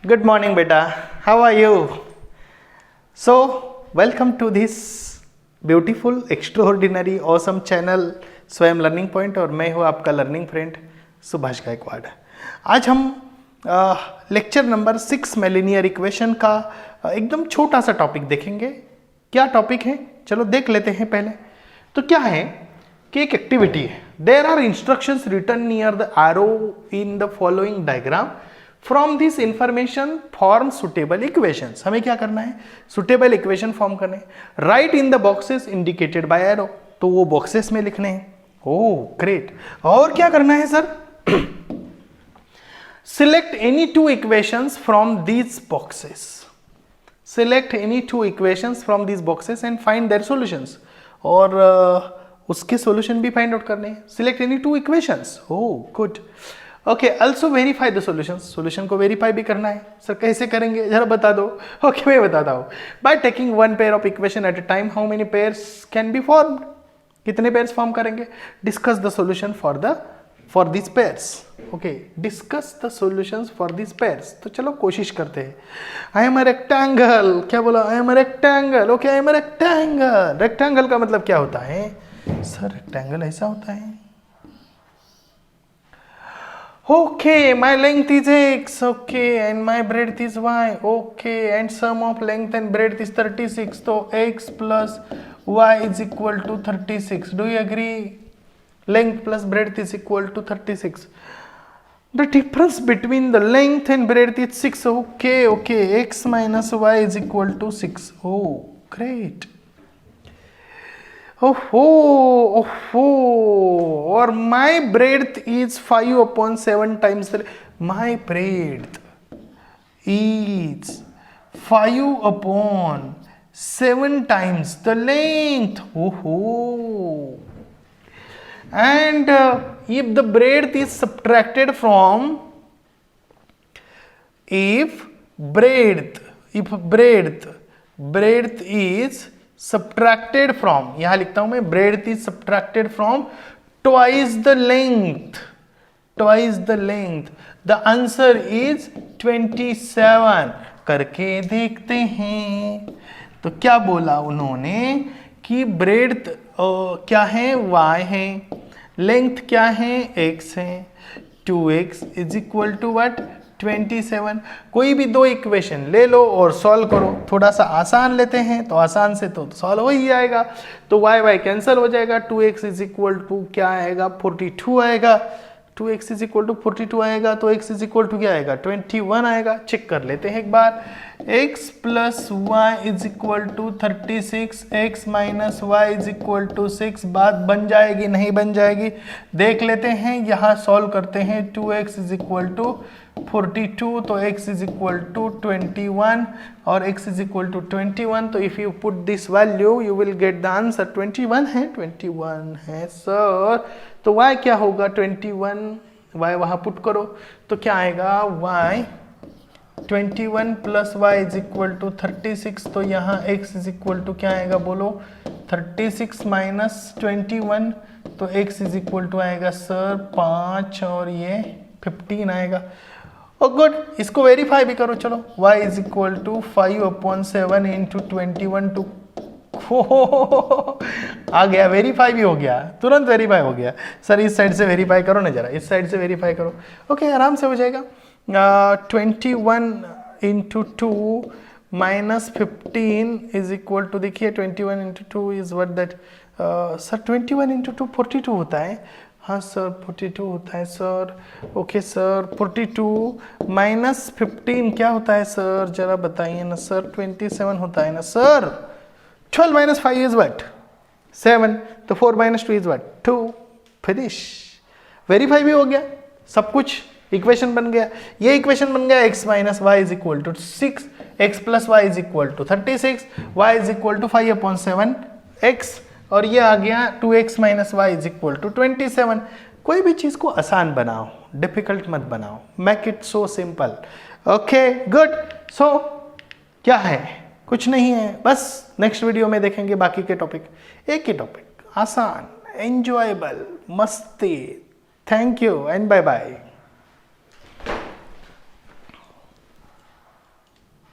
Good morning, beta. How are you? So, welcome to this beautiful, extraordinary, awesome channel स्वयं learning point और मैं हूँ आपका learning friend Subhash Gaekwad. आज हम लेक्चर नंबर 6 में लीनियर इक्वेशन का एकदम छोटा सा टॉपिक देखेंगे। क्या टॉपिक है चलो देख लेते हैं पहले। तो क्या है कि एक एक्टिविटी है, there are instructions written near the arrow in the following diagram, from this information form suitable equations. हमें क्या करना है, सुटेबल इक्वेशन फॉर्म करने। Write in the boxes indicated by arrow, तो वो बॉक्सेस में लिखने हैं। Oh great. और क्या करना है sir, select any two equations from these boxes, select any two equations from these boxes and find their solutions. और उसके सॉल्यूशन भी फाइंड आउट करने हैं। Select any two equations, oh good. Okay, also verify the solutions, solution को verify भी करना है। Sir कैसे करेंगे जरा बता दो। ओके मैं बताता हूँ। By taking one pair of equation at a time, how many pairs can be formed, कितने पेयर्स फॉर्म करेंगे। Discuss the solution for this pairs. Okay, discuss the solutions for this pairs. तो चलो कोशिश करते हैं। आई एम अ रेक्टेंगल, क्या बोला, I am a rectangle. Okay, I am a rectangle. Rectangle का मतलब क्या होता है सर, रेक्टेंगल ऐसा होता है। Okay, my length is x, okay, and my breadth is y, okay, and sum of length and breadth is 36. So x plus y is equal to 36. Do you agree? Length plus breadth is equal to 36. The difference between the length and breadth is 6. Okay, okay, x minus y is equal to 6. Oh, great. Oh, or my breadth is 5/7 times the, my breadth is 5/7 times the length. Oh, and if the breadth is subtracted from, if breadth is subtracted from, यहां लिखता हूं मैं, breadth is subtracted from twice the length, the answer is 27। करके देखते हैं। तो क्या बोला उन्होंने कि breadth क्या है, y है, length क्या है, x है, 2x is equal to what, 27। कोई भी दो इक्वेशन ले लो और सॉल्व करो। थोड़ा सा आसान लेते हैं तो आसान से तो सॉल्व हो ही जाएगा। तो y कैंसिल हो जाएगा, 2x इज इक्वल टू क्या आएगा, 42 आएगा। 2x इज इक्वल टू 42 आएगा तो x इज इक्वल टू क्या आएगा, 21 आएगा। चेक कर लेते हैं एक बार। x plus y is equal to 36, x minus y is equal to 6। बात बन जाएगी नहीं बन जाएगी देख लेते हैं। यहाँ सॉल्व करते हैं। 2x इज इक्वल टू 42, तो x इज इक्वल टू 21 और x इज इक्वल टू 21। तो if you put this value you will get the answer. 21 है सर। तो y क्या होगा, 21, y वहां पुट करो तो क्या आएगा, y 21 plus y is equal to 36। तो यहाँ x इज इक्वल टू क्या आएगा बोलो, 36 माइनस 21। तो x इज इक्वल टू आएगा सर 5 और ये 15 आएगा। और गुड, इसको वेरीफाई भी करो। चलो y is equal to 5/7 into 21 two आ गया, वेरीफाई भी हो गया, तुरंत वेरीफाई हो गया। सर इस साइड से वेरीफाई करो ना जरा, इस साइड से वेरीफाई करो। ओके आराम से हो जाएगा। 21 into 2 minus 15 is equal to, देखिए 21 into 2 is what that, sir 21 into 2 42 होता है। हाँ सर 42 होता है सर। ओके सर 42 माइनस 15 क्या होता है सर, जरा बताइए ना सर। 27 होता है ना सर। 12 minus 5 is what, 7। तो 4 minus 2 is what, 2। Finish, verify भी हो गया, सब कुछ इक्वेशन बन गया। ये इक्वेशन बन गया x minus y is equal to 6, x plus y is equal to 36, y is equal to 5/7 x, और ये आ गया 2x minus y is equal to 27। कोई भी चीज को आसान बनाओ, डिफिकल्ट मत बनाओ, make it so simple. Okay good. So क्या है, कुछ नहीं है, बस नेक्स्ट वीडियो में देखेंगे बाकी के टॉपिक। एक ही टॉपिक, आसान, एंजॉयबल, मस्ती। Thank you and bye bye.